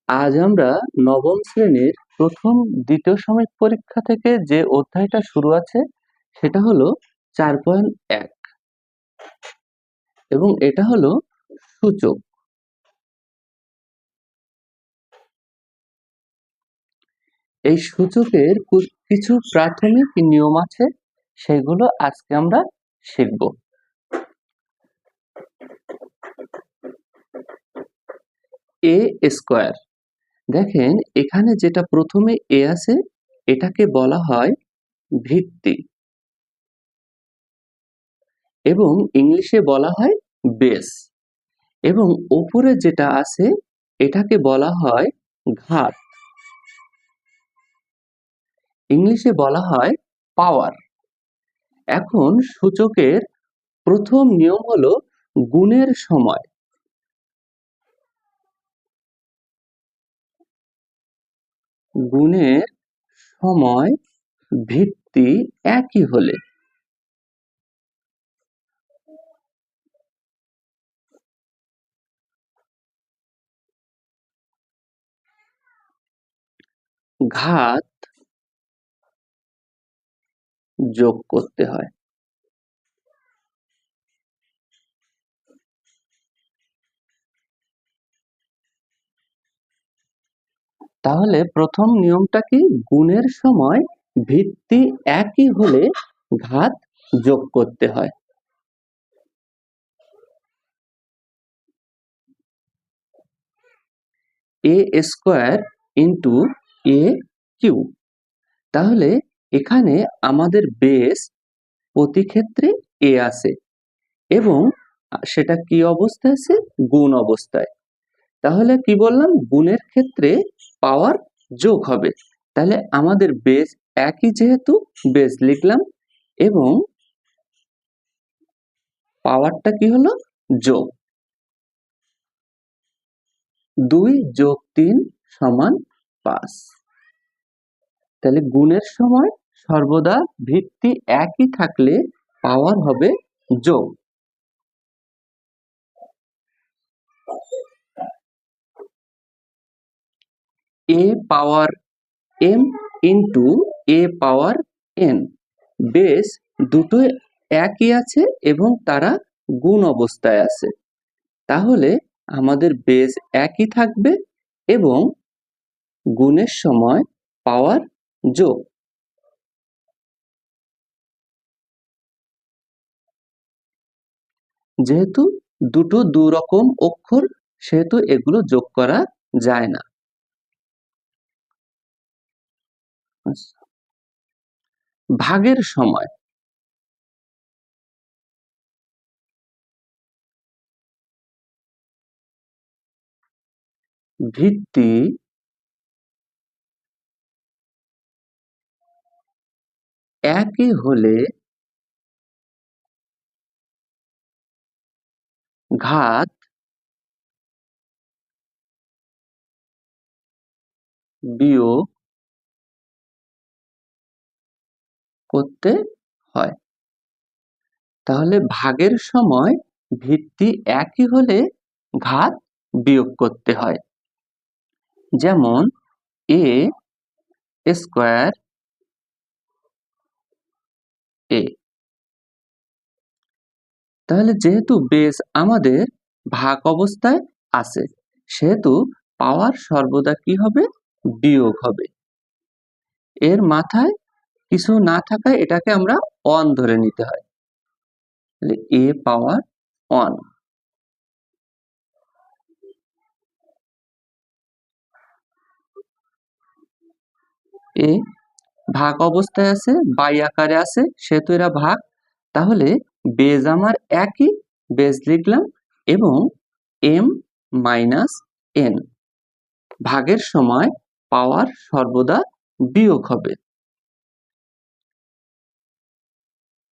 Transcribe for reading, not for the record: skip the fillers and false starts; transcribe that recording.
আজ আমরা নবম শ্রেণীর প্রথম দ্বিতীয় সাময়িক পরীক্ষা থেকে যে অধ্যায়টা শুরু আছে সেটা হলো 4.1 এবং এটা হলো সূচক। এই সূচকের কিছু প্রাথমিক নিয়ম আছে, সেগুলো আজকে আমরা শিখব। এ স্কয়ার, দেখেন এখানে যেটা প্রথমে এ আছে এটাকে বলা হয় ভিত্তি এবং ইংলিশে বলা হয় বেস, এবং উপরে যেটা আছে এটাকে বলা হয় ঘাত, ইংলিশে বলা হয় পাওয়ার। এখন সূচকের প্রথম নিয়ম হলো গুণের সময়। গুণের সময় ভিত্তি একই হলে ঘাত যোগ করতে হয়। তাহলে প্রথম নিয়মটা কি? গুণের সময় ভিত্তি একই হলে ঘাত যোগ করতে হয়। এ স্কয়ার ইন্টু এ কিউ, তাহলে এখানে আমাদের বেস প্রতি ক্ষেত্রে এ আছে এবং সেটা কি অবস্থায় আছে? গুণ অবস্থায়। তাহলে কি বললাম? গুণের ক্ষেত্রে পাওয়ার যোগ হবে। তাহলে আমাদের বেস একই, যেহেতু বেস লিখলাম এবং পাওয়ারটা কি হলো? যোগ। 2 যোগ 3 সমান 5। তাহলে গুণের সময় সর্বদা ভিত্তি একই থাকলে পাওয়ার হবে যোগ। এ পাওয়ার এম ইন্টু এ পাওয়ার এন, বেস দুটো একই আছে এবং তারা গুণ অবস্থায় আছে। তাহলে আমাদের বেস একই থাকবে এবং গুণের সময় পাওয়ার যোগ। যেহেতু দুটো দুরকম অক্ষর, সেহেতু এগুলো যোগ করা যায় না। ভাগের সময় ভিত্তি একই হলে ঘাত বিয়োগ করতে হয়। তাহলে ভাগের সময় ভিত্তি একই হলে ঘাত বিয়োগ করতে হয়। যেমন এ স্কয়ার এ। তাহলে যেহেতু বেস আমাদের ভাগ অবস্থায় আছে, সেহেতু পাওয়ার সর্বদা কি হবে? বিয়োগ হবে। এর মাথায় কিছু না থাকায় এটাকে আমরা অন ধরে নিতে হয়। এ পাওয়ার অন। এ ভাগ অবস্থায় আছে, বাই আকারে আছে, সেহেতু এরা ভাগ। তাহলে বেজ আমার একই, বেজ লিখলাম এবং এম মাইনাস এন। ভাগের সময় পাওয়ার সর্বদা বিয়োগ হবে।